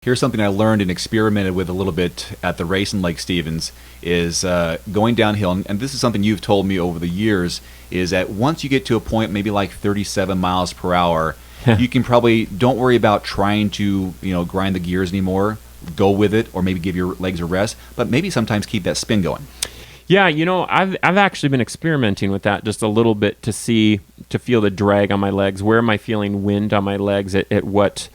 Here's something I learned and experimented with a little bit at the race in Lake Stevens is going downhill, and this is something you've told me over the years, is that once you get to a point maybe like 37 miles per hour, you can probably don't worry about trying to grind the gears anymore, go with it, or maybe give your legs a rest, but maybe sometimes keep that spin going. Yeah, I've actually been experimenting with that just a little bit to feel the drag on my legs. Where am I feeling wind on my legs at what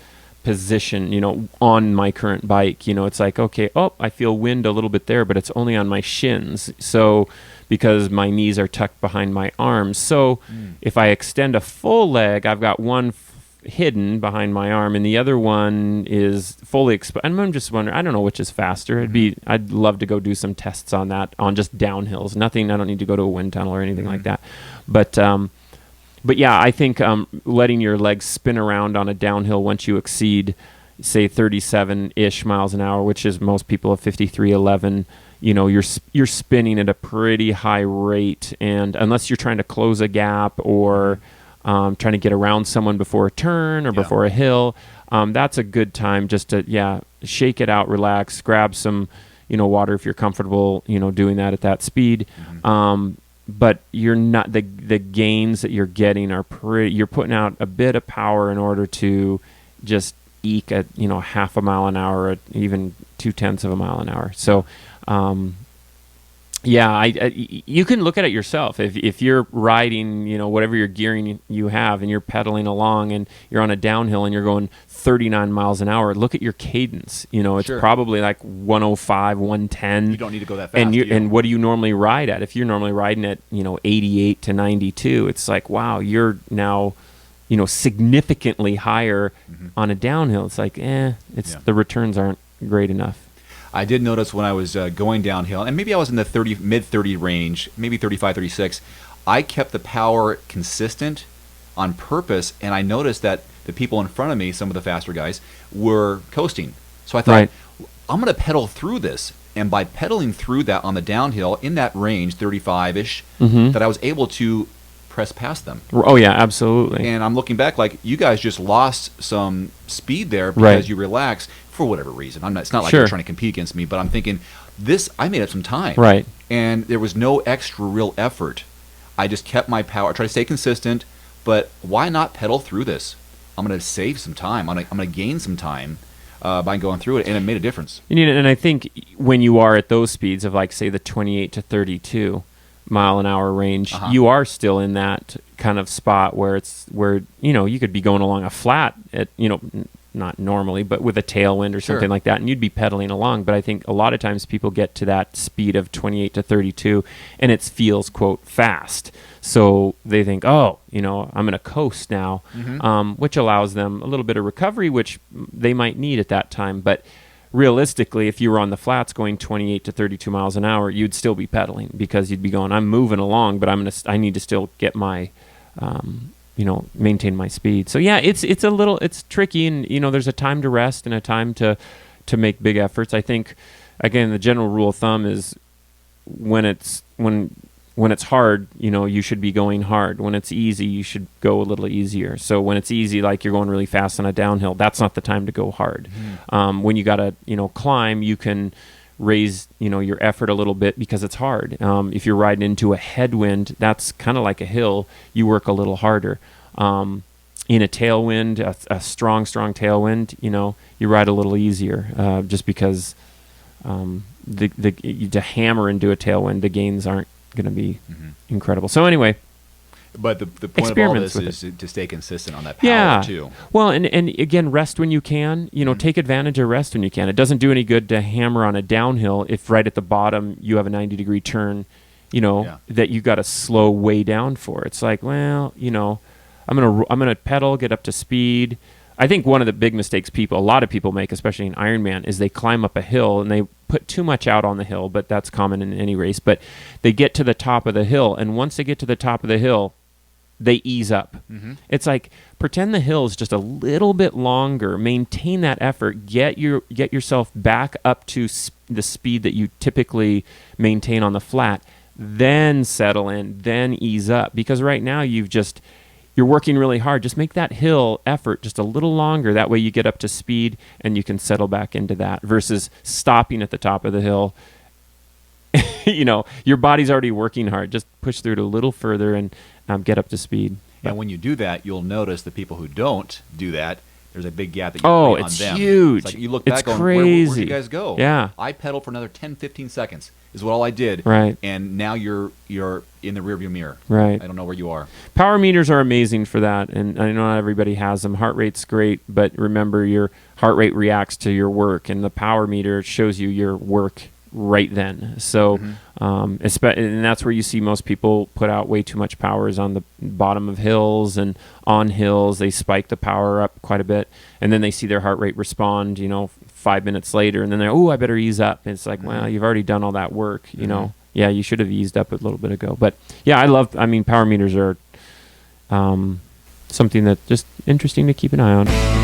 position, on my current bike? It's like, okay, I feel wind a little bit there, but it's only on my shins. So because my knees are tucked behind my arms. So if I extend a full leg, I've got one hidden behind my arm and the other one is fully exposed. And I'm just wondering, I don't know which is faster. I'd love to go do some tests on that on just downhills. Nothing, I don't need to go to a wind tunnel or anything like that. But yeah, I think letting your legs spin around on a downhill once you exceed, say, 37-ish miles an hour, which is most people of 53.11, you're spinning at a pretty high rate. And unless you're trying to close a gap or trying to get around someone before a turn or before a hill, that's a good time just to, shake it out, relax, grab some, water if you're comfortable, doing that at that speed. But you're not the gains that you're getting are you're putting out a bit of power in order to just eke at half a mile an hour, or even 0.2 of a mile an hour. So you can look at it yourself. If you're riding, whatever your gearing you have, and you're pedaling along and you're on a downhill and you're going 39 miles an hour, look at your cadence. It's probably like 105, 110. You don't need to go that fast. And what do you normally ride at? If you're normally riding at, 88 to 92, it's like, wow, you're now, significantly higher on a downhill. It's like, the returns aren't great enough. I did notice when I was going downhill, and maybe I was in the mid-30 range, maybe 35, 36, I kept the power consistent on purpose, and I noticed that the people in front of me, some of the faster guys, were coasting. So I thought, I'm going to pedal through this. And by pedaling through that on the downhill in that range, 35-ish, that I was able to press past them. Oh, yeah, absolutely. And I'm looking back like, you guys just lost some speed there because you relaxed for whatever reason. It's not like you're trying to compete against me, but I'm thinking, I made up some time. Right. And there was no extra real effort. I just kept my power. I tried to stay consistent, but why not pedal through this? I'm going to save some time. I'm going to gain some time by going through it, and it made a difference. And I think when you are at those speeds of, like, say, the 28 to 32 mile an hour range, you are still in that kind of spot where you could be going along a flat at, not normally, but with a tailwind or something like that, and you'd be pedaling along. But I think a lot of times people get to that speed of 28 to 32 and it feels, quote, fast. So they think, I'm going to coast now, which allows them a little bit of recovery, which they might need at that time. But realistically, if you were on the flats going 28 to 32 miles an hour, you'd still be pedaling because you'd be going, I'm moving along, but I need to still get my maintain my speed. So yeah, it's tricky, and there's a time to rest and a time to make big efforts. I think, again, the general rule of thumb is when it's hard, you should be going hard. When it's easy, you should go a little easier. So when it's easy, like you're going really fast on a downhill, that's not the time to go hard. When you gotta climb, you can raise your effort a little bit because it's hard. If you're riding into a headwind, that's kind of like a hill, you work a little harder. In a tailwind, a strong tailwind, you ride a little easier, just because to hammer into a tailwind, the gains aren't going to be incredible. So anyway, but the point of all this is to stay consistent on that power too. Well, and again, rest when you can. Take advantage of rest when you can. It doesn't do any good to hammer on a downhill if right at the bottom you have a 90-degree turn, that you got to slow way down for. It's like, well, I'm gonna pedal, get up to speed. I think one of the big mistakes a lot of people make, especially in Ironman, is they climb up a hill and they put too much out on the hill, but that's common in any race. But they get to the top of the hill, and once they get to the top of the hill, they ease up. It's like, pretend the hill is just a little bit longer, maintain that effort, get yourself back up to the speed that you typically maintain on the flat, then settle in, then ease up. Because right now you've just you're working really hard, just make that hill effort just a little longer. That way you get up to speed and you can settle back into that versus stopping at the top of the hill. Your body's already working hard. Just push through it a little further and get up to speed. And when you do that, you'll notice the people who don't do that, there's a big gap that you create on it's them. huge. It's like you look It's back going, crazy. where'd you guys go? Yeah. I pedaled for another 10, 15 seconds is what all I did. Right. And now you're in the rearview mirror. Right. I don't know where you are. Power meters are amazing for that, and I know not everybody has them. Heart rate's great, but remember your heart rate reacts to your work, and the power meter shows you your work right then. So, and that's where you see most people put out way too much power is on the bottom of hills and on hills. They spike the power up quite a bit, and then they see their heart rate respond, 5 minutes later, and then they're, I better ease up. And it's like, well, you've already done all that work, Yeah, you should have eased up a little bit ago. But yeah, power meters are something that's just interesting to keep an eye on.